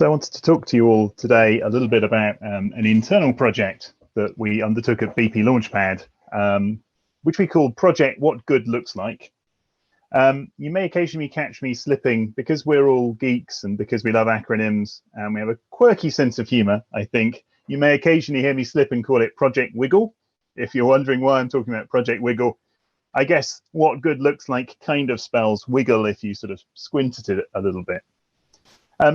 So I wanted to talk to you all today a little bit about an internal project that we undertook at BP Launchpad, which we called Project What Good Looks Like. You may occasionally catch me slipping because we're all geeks and because we love acronyms and we have a quirky sense of humor, I think. You may occasionally hear me slip and call it Project Wiggle. If you're wondering why I'm talking about Project Wiggle, I guess what good looks like kind of spells wiggle if you sort of squint at it a little bit.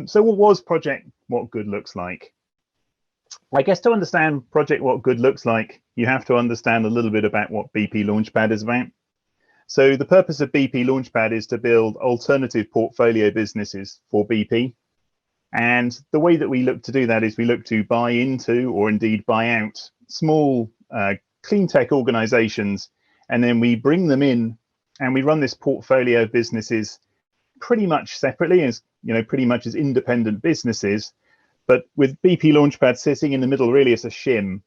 So what was Project What Good Looks Like? I guess to understand Project What Good Looks Like, you have to understand a little bit about what BP Launchpad is about. So the purpose of BP Launchpad is to build alternative portfolio businesses for BP. And the way that we look to do that is we look to buy into or indeed buy out small clean tech organizations, and then we bring them in and we run this portfolio of businesses pretty much separately, as pretty much as independent businesses, but with BP Launchpad sitting in the middle really as a shim.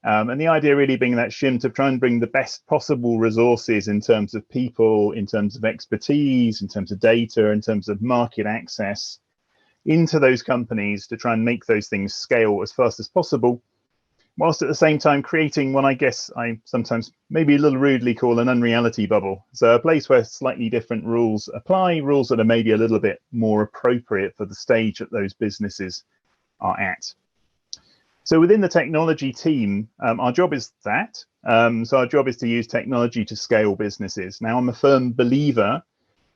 And the idea really being that shim to try and bring the best possible resources in terms of people, in terms of expertise, in terms of data, in terms of market access into those companies to try and make those things scale as fast as possible, whilst at the same time creating what I guess I sometimes maybe a little rudely call an unreality bubble. So a place where slightly different rules apply, rules that are maybe a little bit more appropriate for the stage that those businesses are at. So within the technology team, our job is that. So our job is to use technology to scale businesses. Now, I'm a firm believer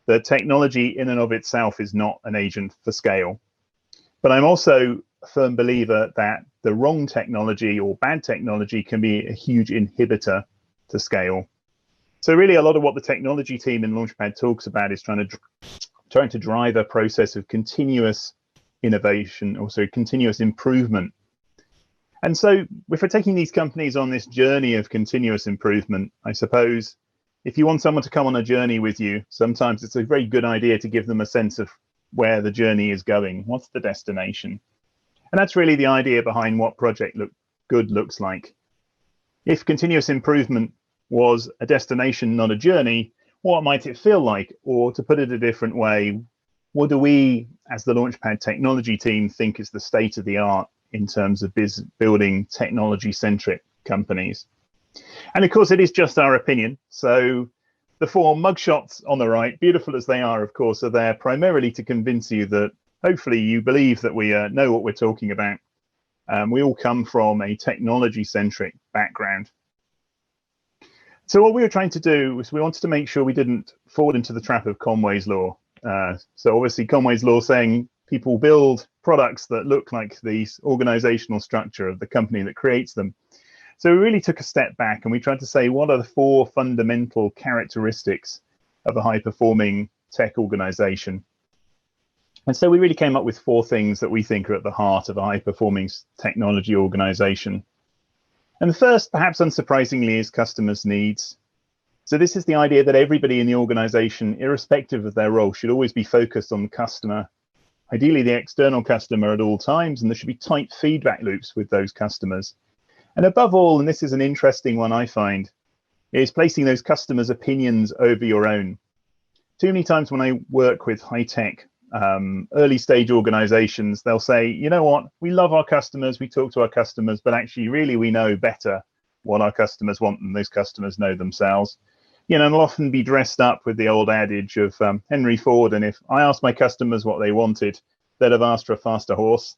that technology in and of itself is not an agent for scale. But I'm also a firm believer that the wrong technology or bad technology can be a huge inhibitor to scale. So really a lot of what the technology team in Launchpad talks about is trying to drive a process of continuous innovation, also continuous improvement. And so if we're taking these companies on this journey of continuous improvement, I suppose if you want someone to come on a journey with you, sometimes it's a very good idea to give them a sense of where the journey is going. What's the destination? And that's really the idea behind what Project Good looks like. If continuous improvement was a destination, not a journey, what might it feel like? Or to put it a different way, what do we, as the Launchpad technology team, think is the state of the art in terms of building technology-centric companies? And of course, it is just our opinion. So the four mugshots on the right, beautiful as they are, of course, are there primarily to convince you that hopefully you believe that we know what we're talking about. We all come from a technology-centric background. So what we were trying to do was we wanted to make sure we didn't fall into the trap of Conway's Law. So obviously Conway's Law saying people build products that look like the organizational structure of the company that creates them. So we really took a step back and we tried to say, what are the four fundamental characteristics of a high-performing tech organization? And so we really came up with four things that we think are at the heart of a high-performing technology organization. And the first, perhaps unsurprisingly, is customers' needs. So this is the idea that everybody in the organization, irrespective of their role, should always be focused on the customer, ideally the external customer at all times, and there should be tight feedback loops with those customers. And above all, and this is an interesting one I find, is placing those customers' opinions over your own. Too many times when I work with high-tech early stage organizations, they'll say, you know what, we love our customers, we talk to our customers, but actually really we know better what our customers want than those customers know themselves. And they'll often be dressed up with the old adage of Henry Ford, and if I asked my customers what they wanted, they'd have asked for a faster horse.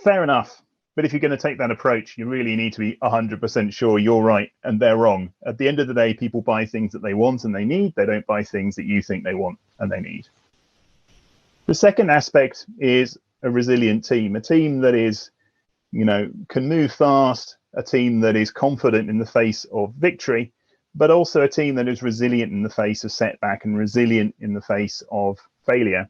Fair enough. But if you're going to take that approach, you really need to be 100% sure you're right and they're wrong. At the end of the day, people buy things that they want and they need. They don't buy things that you think they want and they need. The second aspect is a resilient team, a team that is, can move fast, a team that is confident in the face of victory, but also a team that is resilient in the face of setback and resilient in the face of failure.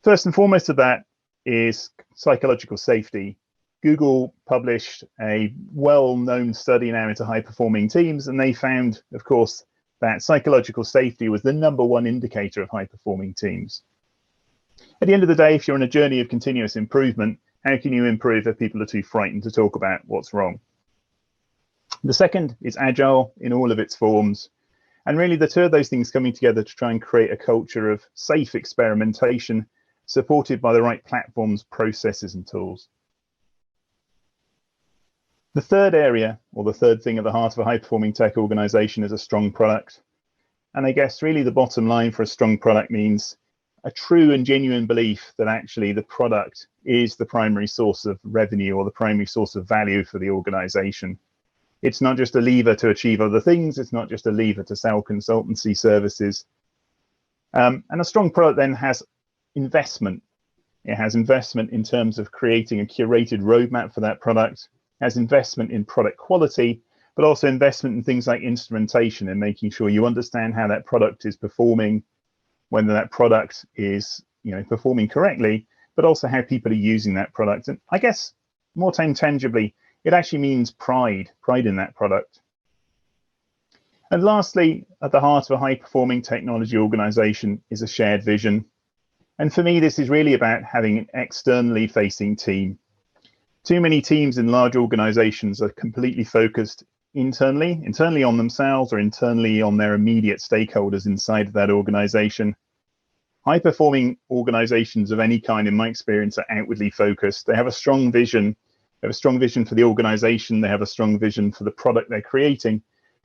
First and foremost of that is psychological safety. Google published a well-known study now into high-performing teams, and they found, of course, that psychological safety was the #1 indicator of high-performing teams. At the end of the day, if you're on a journey of continuous improvement, how can you improve if people are too frightened to talk about what's wrong? The second is agile in all of its forms. And really the two of those things coming together to try and create a culture of safe experimentation supported by the right platforms, processes, and tools. The third area, or the third thing at the heart of a high-performing tech organization, is a strong product. And I guess really the bottom line for a strong product means a true and genuine belief that actually the product is the primary source of revenue or the primary source of value for the organization. It's not just a lever to achieve other things. It's not just a lever to sell consultancy services. And a strong product then has investment. It has investment in terms of creating a curated roadmap for that product, has investment in product quality, but also investment in things like instrumentation and making sure you understand how that product is performing, whether that product is performing correctly, but also how people are using that product. And I guess more tangibly, it actually means pride in that product. And lastly, at the heart of a high-performing technology organization is a shared vision. And for me, this is really about having an externally facing team. Too many teams in large organizations are completely focused internally on themselves or internally on their immediate stakeholders inside of that organization. High-performing organizations of any kind, in my experience, are outwardly focused. They have a strong vision. They have a strong vision for the organization. They have a strong vision for the product they're creating,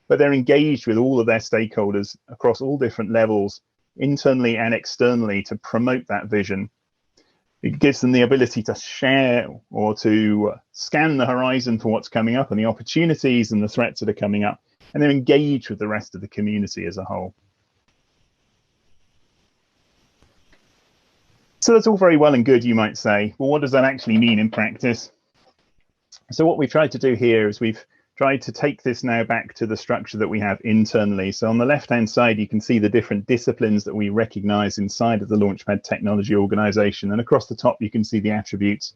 but they're engaged with all of their stakeholders across all different levels, internally and externally, to promote that vision. It gives them the ability to share or to scan the horizon for what's coming up and the opportunities and the threats that are coming up, and they're engaged with the rest of the community as a whole. So that's all very well and good, you might say. Well, what does that actually mean in practice? So what we've tried to do here is we've tried to take this now back to the structure that we have internally. So on the left-hand side, you can see the different disciplines that we recognize inside of the Launchpad technology organization. And across the top, you can see the attributes.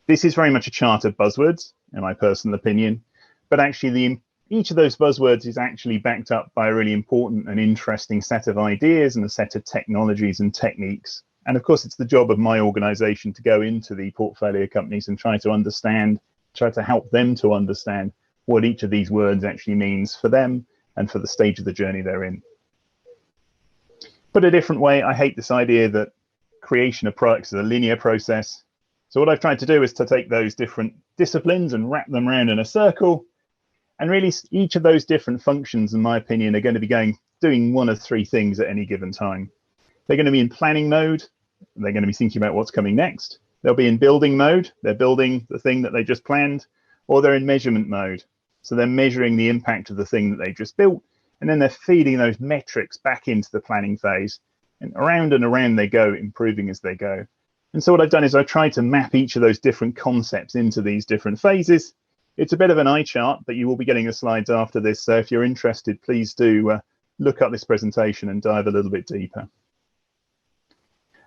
This is very much a chart of buzzwords, in my personal opinion. But actually, each of those buzzwords is actually backed up by a really important and interesting set of ideas and a set of technologies and techniques. And of course, it's the job of my organization to go into the portfolio companies and try to help them to understand what each of these words actually means for them and for the stage of the journey they're in. Put a different way, I hate this idea that creation of products is a linear process. So what I've tried to do is to take those different disciplines and wrap them around in a circle. And really, each of those different functions, in my opinion, are going to be doing one of three things at any given time. They're going to be in planning mode. They're going to be thinking about what's coming next. They'll be in building mode. They're building the thing that they just planned, or they're in measurement mode. So they're measuring the impact of the thing that they just built, and then they're feeding those metrics back into the planning phase. And around they go, improving as they go. And so what I've done is I've tried to map each of those different concepts into these different phases. It's a bit of an eye chart, but you will be getting the slides after this. So if you're interested, please do look up this presentation and dive a little bit deeper.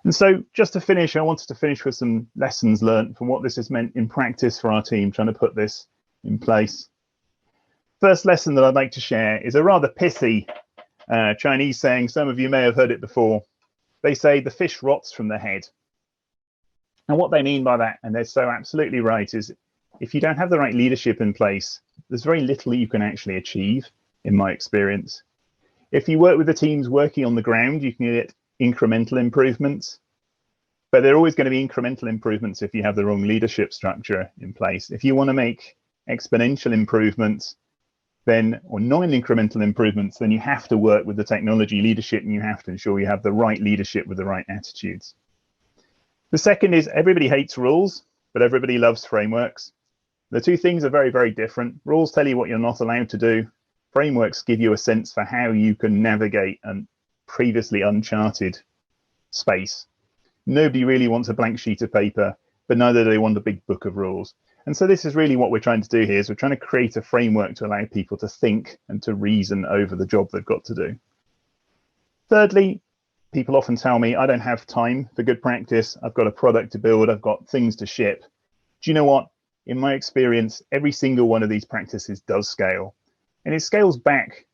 And so just to finish, I wanted to finish with some lessons learned from what this has meant in practice for our team, trying to put this in place. First lesson that I'd like to share is a rather pithy Chinese saying. Some of you may have heard it before. They say the fish rots from the head. And what they mean by that, and they're so absolutely right, is if you don't have the right leadership in place, there's very little you can actually achieve, in my experience. If you work with the teams working on the ground, you can get incremental improvements, but they're always going to be incremental improvements if you have the wrong leadership structure in place. If you want to make exponential improvements, or non-incremental improvements, then you have to work with the technology leadership and you have to ensure you have the right leadership with the right attitudes. The second is everybody hates rules, but everybody loves frameworks. The two things are very, very different. Rules tell you what you're not allowed to do. Frameworks give you a sense for how you can navigate a previously uncharted space. Nobody really wants a blank sheet of paper, but neither do they want a big book of rules. And so this is really what we're trying to do here, is we're trying to create a framework to allow people to think and to reason over the job they've got to do. Thirdly, people often tell me, I don't have time for good practice. I've got a product to build. I've got things to ship. Do you know what? In my experience, every single one of these practices does scale. And it scales back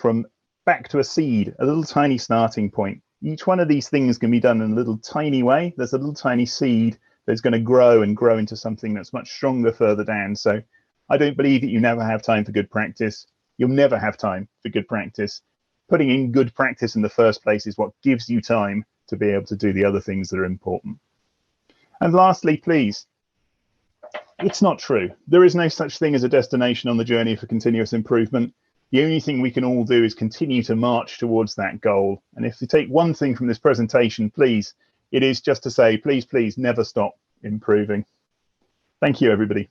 to a seed, a little tiny starting point. Each one of these things can be done in a little tiny way. There's a little tiny seed that's going to grow and grow into something that's much stronger further down. So I don't believe that you never have time for good practice. You'll never have time for good practice. Putting in good practice in the first place is what gives you time to be able to do the other things that are important. And lastly, please, it's not true. There is no such thing as a destination on the journey for continuous improvement. The only thing we can all do is continue to march towards that goal. And if you take one thing from this presentation, please, it is just to say, please, please never stop improving. Thank you, everybody.